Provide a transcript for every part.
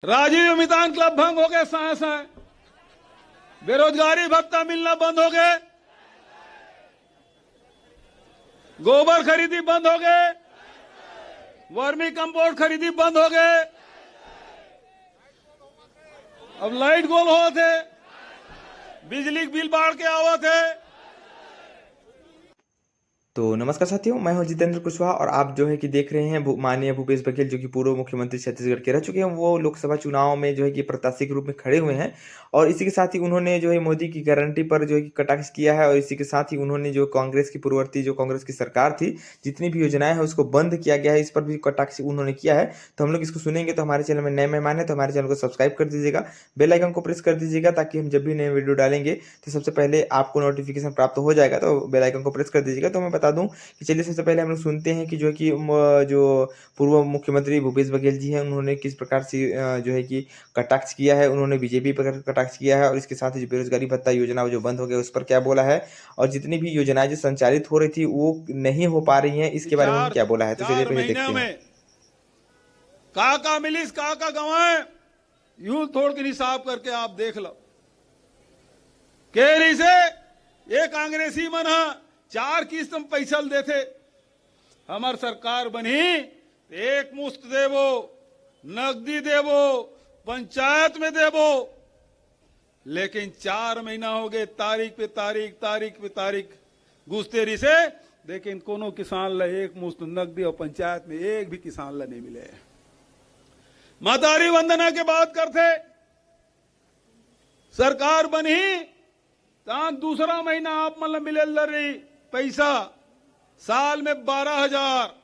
राजीव मितान club भंग हो गए साए साए। बेरोजगारी भत्ता मिलना बंद हो गए। गोबर खरीदी बंद हो गए। वर्मी कंपोस्ट खरीदी बंद हो गए। अब लाइट गोल हो थे, बिजली बिल बाढ़ के आवा थे। तो नमस्कार साथियों, मैं हूं जितेंद्र कुशवाहा और आप जो है कि देख रहे हैं माननीय भूपेश बघेल, जो कि पूर्व मुख्यमंत्री छत्तीसगढ़ के रह चुके हैं। वो लोकसभा चुनाव में जो है कि प्रत्याशी के रूप में खड़े हुए हैं और इसी के साथ ही उन्होंने जो है मोदी की गारंटी पर जो है कि कटाक्ष किया है। और इसी के साथ ही उन्होंने जो कांग्रेस की पूर्ववर्ती जो कांग्रेस की सरकार थी, जितनी भी योजनाएं हैं उसको बंद किया गया है, इस पर भी कटाक्ष उन्होंने किया है। तो हम लोग इसको सुनेंगे। तो हमारे चैनल में नए मेहमान है तो हमारे चैनल को सब्सक्राइब कर दीजिएगा, बेल आइकन को प्रेस कर दीजिएगा, ताकि हम जब भी नए वीडियो डालेंगे तो सबसे पहले आपको नोटिफिकेशन प्राप्त हो जाएगा। तो बेल आइकन को प्रेस कर दीजिएगा। तो मैं बता दूं कि चलिए सबसे पहले हम लोग सुनते हैं कि जो पूर्व मुख्यमंत्री भूपेश बघेल जी हैं, उन्होंने किस प्रकार से जो है कि कटाक्ष किया है। उन्होंने बीजेपी पर कटाक्ष किया है और इसके साथ ही जो बेरोजगारी भत्ता योजना जो बंद हो गया उस पर क्या बोला है, और जितनी भी योजनाएं जो संचालित हो रही थी वो नहीं हो पा रही हैं, इसके बारे में उन्होंने क्या बोला है। तो चलिए पहले देखते हैं। का मिली का गवाए यूं थोड़ के हिसाब करके आप देख लो। केरी से ये कांग्रेसी मन 4 किस्त में पैसा देते। हमार सरकार बनी एक मुश्त देवो, नकदी देवो, पंचायत में देवो। लेकिन 4 महीना हो गए, तारीख पे तारीख घुसतेरी से, लेकिन कोनो किसान ला एक मुश्त नकदी और पंचायत में एक भी किसान ला नहीं मिले। मातारी वंदना के बात करते। सरकार बनी तो दूसरा महीना आप मतलब मिले रही पैसा, साल में 12,000।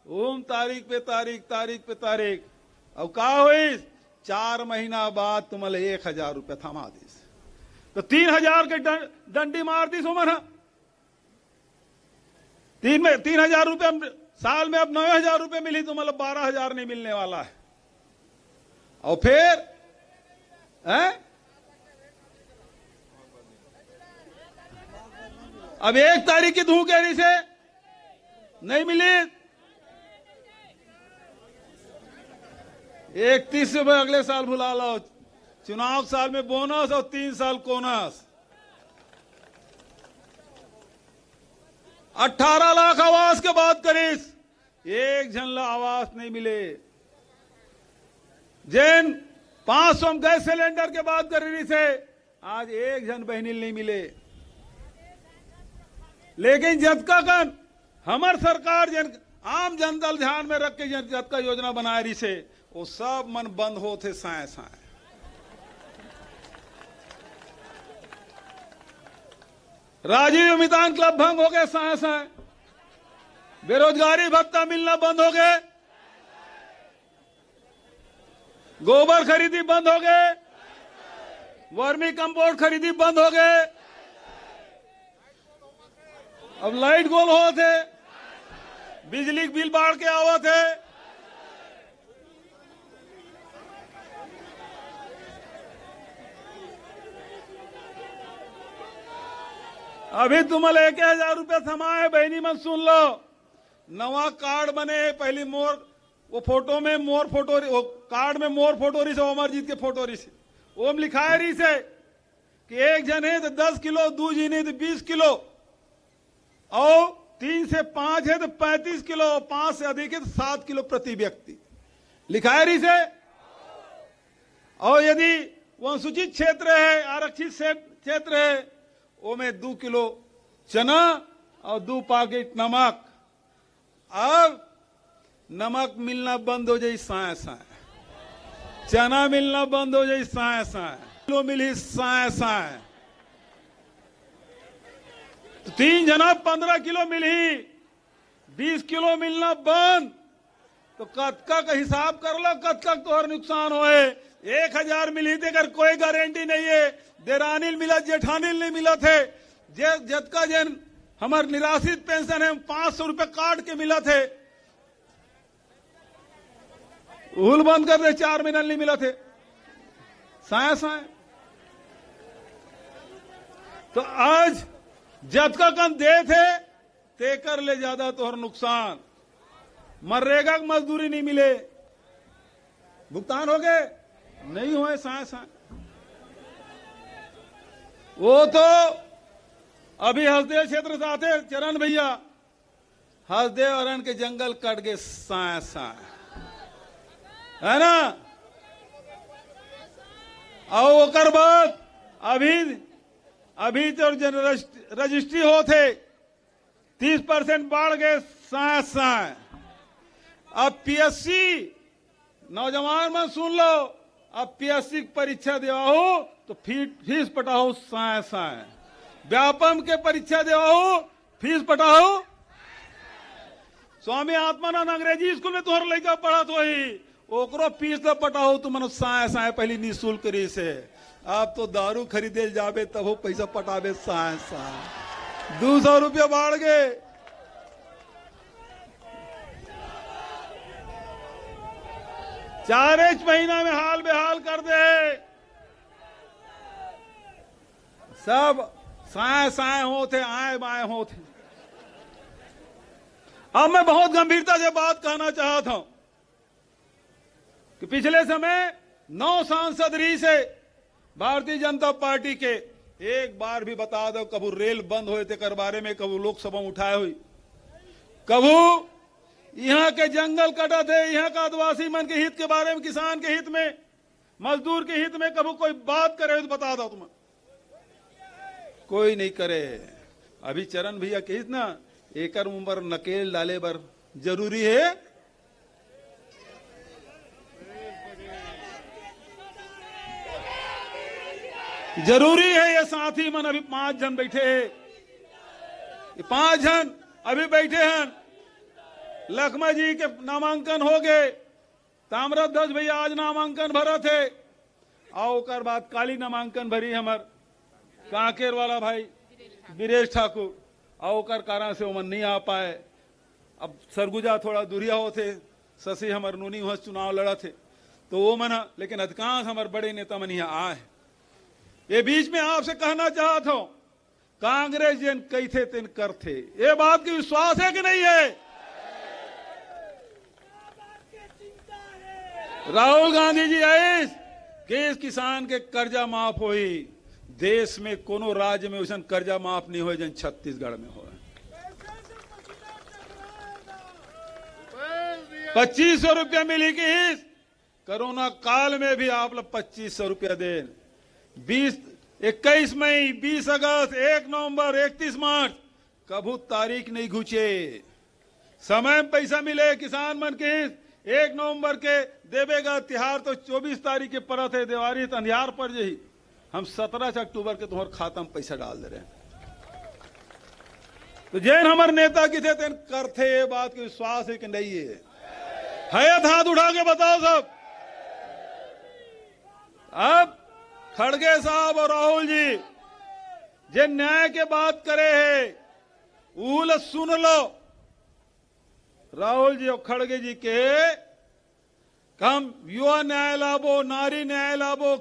ओम तारीख पे तारीख। अब का हुई 4 महीना बाद तुम्हारे 1,000 रुपया थमा दीस। तो 3,000 के डंडी मार दी सुमन। 3,000 रुपया साल में अब 9,000 रुपये मिली, तो मतलब 12,000 नहीं मिलने वाला है। और फिर अब 1 तारीख की धूप कहरी से नहीं मिली। 31 में अगले साल भुला लो। चुनाव साल में बोनस और 3 साल कोनस। 18 लाख आवास के बात करीस, एक जन ला आवास नहीं मिले। जैन 500 गैस सिलेंडर के बात कर रही से, आज एक जन बहनी नहीं मिले। लेकिन जतका कन हमार सरकार जन आम जनता ध्यान में रख के जतका योजना बना रही से, वो सब मन बंद होते साए साए। राजीव मितान क्लब भंग हो गए साए साए। बेरोजगारी भत्ता मिलना बंद हो गए। गोबर खरीदी बंद हो गए। वर्मी कंपोस्ट खरीदी बंद हो गए। अब लाइट गोल हो थे, बिजली बिल बाढ़ के आवा थे। अभी तुम्हारे 1,000 रुपया थमाए बहनी मन सुन लो। नवा कार्ड बने, पहली मोर वो फोटो में मोर फोटो, वो कार्ड में मोर फोटो रही से, अमरजीत के फोटो रही से, ओम लिखाए रही से कि एक जन है तो 10 किलो, 2 जने तो 20 किलो, और 3 से 5 है तो 35 किलो, 5 से अधिक है तो 7 किलो प्रति व्यक्ति लिखाए रही से। और यदि वो अनुसूचित क्षेत्र है, आरक्षित क्षेत्र है, वो में 2 किलो चना और 2 पैकेट नमक। अब नमक मिलना बंद हो जाए साए साए, चना मिलना बंद हो जाए साए साए, किलो मिली साए साए। तो 3 जना 15 किलो मिली, 20 किलो मिलना बंद। तो कतका का हिसाब कर लो, कतका तोहर नुकसान होए। 1,000 मिली थी, अगर कोई गारंटी नहीं है। देरानी मिला, जेठानी नहीं मिला थे। जतका जन हमार निराश्रित पेंशन है 500 रुपए काट के मिला थे, उल बंद कर दे। 4 महीना नहीं मिला थे साए साए। तो आज जतका कन दे थे ते कर ले ज्यादा तोहर नुकसान। मनरेगा की मजदूरी नहीं मिले, भुगतान हो गए। नहीं हुए साए साए। वो तो अभी हसदेव क्षेत्र से आते चरण भैया, हसदेव अरण के जंगल कट गए साए साए, है ना। और ओकर बाद अभी तो रजिस्ट्री होते 30% बढ़ गए साए साए। अब पीएससी नौजवान में सुन लो, अब पीएससी की परीक्षा देवाओ तो फीस पटाओ साए साए। व्यापम के परीक्षा देवाओ फीस पटाओ। स्वामी आत्मानंद अंग्रेजी स्कूल में तुम्हारा लड़का पढ़ा तो ही ओकरो फीस तो पटाओ तुम साए साए पहली निःशुल्क करी से। अब तो दारू खरीदे जाबे तब वो पैसा पटाबे साए साए। 200 रुपया बढ़ गए। चार महीना में हाल बेहाल कर दे। सब साए साए होते आए बाए होते। अब मैं बहुत गंभीरता से बात कहना चाहता हूं कि पिछले समय 9 सांसद रही से भारतीय जनता पार्टी के, एक बार भी बता दो कबू रेल बंद हुए थे कर बारे में, कबू लोकसभा उठाए हुई, कबू यहाँ के जंगल कटा थे, यहाँ का आदिवासी मन के हित के बारे में, किसान के हित में, मजदूर के हित में कबू कोई बात करे तो बता दो तुम्हें। कोई नहीं करे। अभी चरण भैया के हित ना एकर उम्र नकेल डाले बर जरूरी है। जरूरी है। ये साथी मन अभी 5 जन बैठे हैं, 5 जन अभी बैठे हैं। लखमा जी के नामांकन हो गए, ताम्रध्वज भैया आज नामांकन भरा थे, और ओकर बाद काली नामांकन भरी हमार कांकेर वाला भाई बीरेश ठाकुर, और ओकर कारण से वो नहीं आ पाए। अब सरगुजा थोड़ा दूरिया होते, शशि हमार नूनी वहां चुनाव लड़ा थे तो वो मना, लेकिन अधिकांश हमारे बड़े नेता मन यहाँ आए। ये बीच में आपसे कहना चाहता हूं, कांग्रेस जिन कही थे तिन कर थे, ये बात की विश्वास है कि नहीं है? राहुल गांधी जी आए कि इस किसान के कर्जा माफ हुई। देश में कोनो राज्य में वैसा कर्जा माफ नहीं हो जन छत्तीसगढ़ में हो। 2500 रुपया मिली कि कोरोना काल में भी आप लोग 2500 रुपया दे। 21 मई, 20 अगस्त, 1 नवंबर, 31 मार्च कभू तारीख नहीं घुचे। समय में पैसा मिले किसान मन के 1 नवंबर के देवेगा। तिहार तो 24 तारीख के परत है, दिवाली तो अंधियार पर जही। हम 17 अक्टूबर के तुम्हारे खाता में पैसा डाल दे रहे हैं। तो जैन हमारे नेता की थे तेन करते, ये बात की विश्वास है कि नहीं है? हाथ उठा के बताओ सब। अब खड़गे साहब और राहुल जी जे न्याय के बात करे है उल सुन लो। राहुल जी और खड़गे जी के हम युवा न्याय लाभो, नारी न्याय लाभो,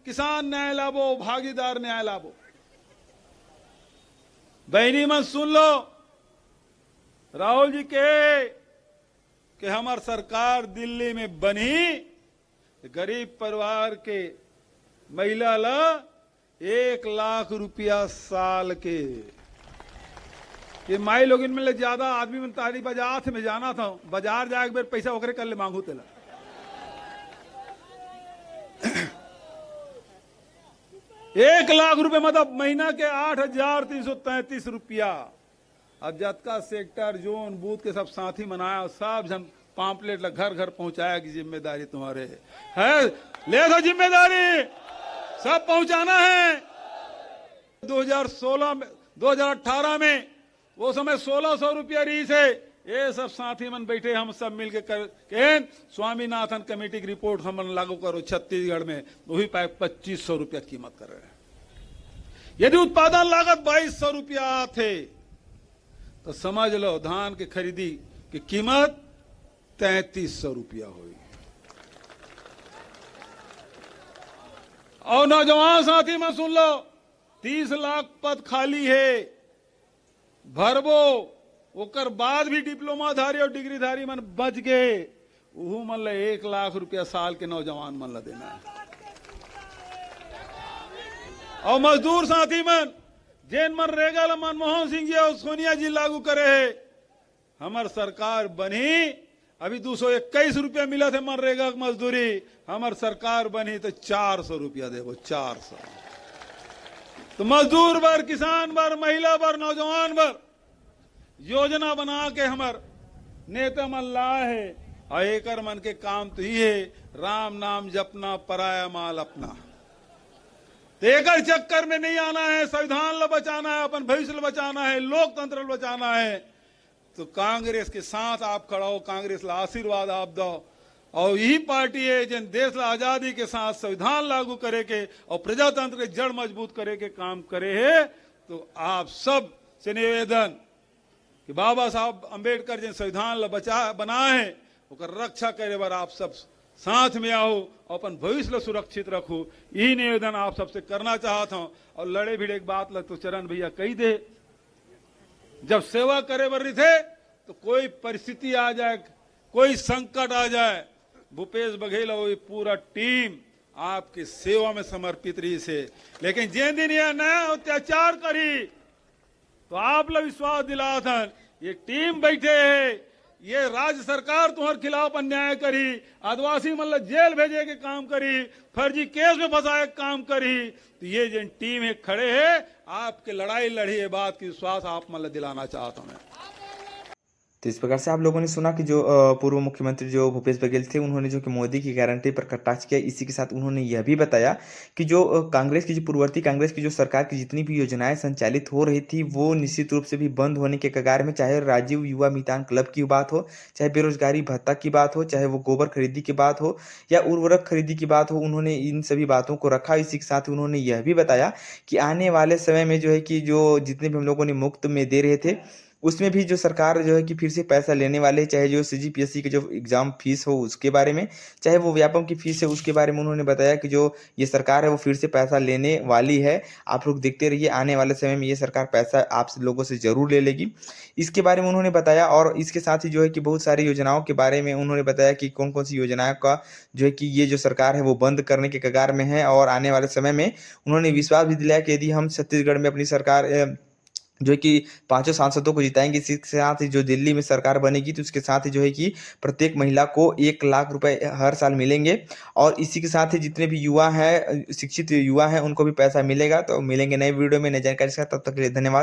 किसान न्याय लाभो, भागीदार न्याय लाभो। बहनी मत सुन लो। राहुल जी के कि हमार सरकार दिल्ली में बनी, गरीब परिवार के महिला ला 1 लाख रुपया साल के। ये माई लोग इनमें ज्यादा आदमी में तारी बाजार में जाना था, बाजार जाए बेर पैसा ओकरे कर ले मांगू तेला। एक लाख रुपए मतलब महीना के 8,333 रुपया। अब जतका सेक्टर जोन बूथ के सब साथी मनाया, सब जन पाम्पलेट घर घर पहुंचाया की जिम्मेदारी तुम्हारे है। ले दो जिम्मेदारी, सब पहुंचाना है। 2018 में वो समय 1600 रुपया रही से। ये सब साथी मन बैठे, हम सब मिलके कर स्वामीनाथन कमेटी की रिपोर्ट हम लागू करो छत्तीसगढ़ में, वही पाए 2500 रुपया कीमत कर रहे हैं। यदि उत्पादन लागत 2200 रुपया थे तो समझ लो धान की खरीदी की कीमत 3300 रुपया हुई। और नौजवान साथी में सुन लो, 30 लाख पद खाली है, भरबो। ओकर बाद भी डिप्लोमाधारी और डिग्रीधारी मन बच गए, वह मन 1 लाख रुपया साल के नौजवान मन ला देना है। और मजदूर साथी मन जेन मनरेगा ला मनमोहन सिंह जी और सोनिया जी लागू करे है, हमार सरकार बनी अभी 221 रुपया मिला थे मनरेगा की मजदूरी, हमार सरकार बनी तो 400 रुपया देवो 400। तो मजदूर बर, किसान बर, महिला बर, नौजवान बर योजना बना के हमार नेता मन लाए है। और एकर मन के काम तो ही है राम नाम जपना, पराया माल अपना। तो एकर चक्कर में नहीं आना है, संविधान ला बचाना है, अपन भविष्य ला बचाना है, लोकतंत्र ला बचाना है। तो कांग्रेस के साथ आप खड़ा हो, कांग्रेस ला आशीर्वाद आप दो। और यही पार्टी है जिन देश ला आजादी के साथ संविधान लागू करे के और प्रजातंत्र के जड़ मजबूत करे के काम करे है। तो आप सब से निवेदन कि बाबा साहब अंबेडकर जिन संविधान ला बनाए ओकर रक्षा करे बार आप सब साथ में आओ और अपन भविष्य ला सुरक्षित रखो। यही निवेदन आप सबसे करना चाहता हूं। और लड़े भिड़े की बात लग तो चरण भैया कही दे, जब सेवा करे बर थे तो कोई परिस्थिति आ जाए, कोई संकट आ जाए, भूपेश बघेल और ये पूरा टीम आपकी सेवा में समर्पित रही से। लेकिन जिन दिन यह नया अत्याचार करी तो आप लोग विश्वास दिला था, ये टीम बैठे है, ये राज्य सरकार तुम्हारे खिलाफ अन्याय करी, आदिवासी मतलब जेल भेजे के काम करी, फर्जी केस में फंसाए काम करी। तो ये जिन टीम है खड़े है, आपके लड़ाई लड़ी है, बात की विश्वास आप मतलब दिलाना चाहता हूं मैं। तो इस प्रकार से आप लोगों ने सुना कि जो पूर्व मुख्यमंत्री जो भूपेश बघेल थे, उन्होंने जो कि मोदी की गारंटी पर कटाक्ष किया। इसी के साथ उन्होंने यह भी बताया कि जो कांग्रेस की जो पूर्ववर्ती कांग्रेस की जो सरकार की जितनी भी योजनाएं संचालित हो रही थी वो निश्चित रूप से भी बंद होने के कगार में, चाहे राजीव युवा मितान क्लब की बात हो, चाहे बेरोजगारी भत्ता की बात हो, चाहे वो गोबर खरीदी की बात हो या उर्वरक खरीदी की बात हो, उन्होंने इन सभी बातों को रखा। इसी के साथ उन्होंने यह भी बताया कि आने वाले समय में जो है कि जो जितने भी हम लोगों ने मुफ्त में दे रहे थे उसमें भी जो सरकार जो है कि फिर से पैसा लेने वाले, चाहे जो सीजीपीएससी के जो एग्जाम फीस हो उसके बारे में, चाहे वो व्यापम की फीस है उसके बारे में उन्होंने बताया कि जो ये सरकार है वो फिर से पैसा लेने वाली है। आप लोग देखते रहिए, आने वाले समय में ये सरकार पैसा आप लोगों से जरूर ले लेगी। इसके बारे में उन्होंने बताया। और इसके साथ ही जो है कि बहुत सारी योजनाओं के बारे में उन्होंने बताया कि कौन कौन सी योजनाओं का जो है कि ये जो सरकार है वो बंद करने के कगार में है। और आने वाले समय में उन्होंने विश्वास भी दिलाया कि यदि हम छत्तीसगढ़ में अपनी सरकार जो है कि 5 सांसदों को जिताएंगे, इसी के साथ ही जो दिल्ली में सरकार बनेगी तो उसके साथ ही जो है कि प्रत्येक महिला को 1 लाख रुपए हर साल मिलेंगे। और इसी के साथ ही जितने भी युवा हैं, शिक्षित युवा हैं, उनको भी पैसा मिलेगा। तो मिलेंगे नए वीडियो में नई जानकारी के साथ, तब तक के लिए धन्यवाद।